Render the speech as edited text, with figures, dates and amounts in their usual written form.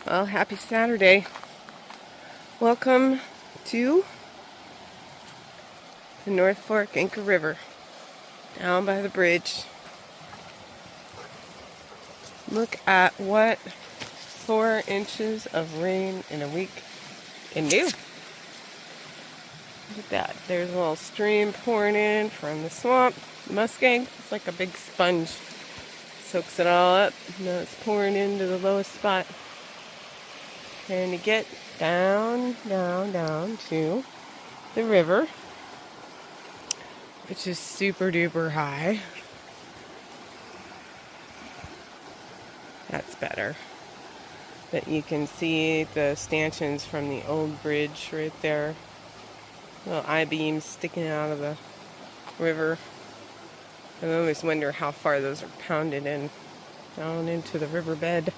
Well, happy Saturday. Welcome to the North Fork Inca River, down by the bridge. Look at what 4 inches of rain in a week can do. Look at that. There's a little stream pouring in from the swamp. The muskeg, it's like a big sponge. Soaks it all up. Now it's pouring into the lowest spot. And to get down to the river, which is super duper high. That's better. But you can see the stanchions from the old bridge right there. Little I-beams sticking out of the river. I always wonder how far those are pounded in, down into the riverbed.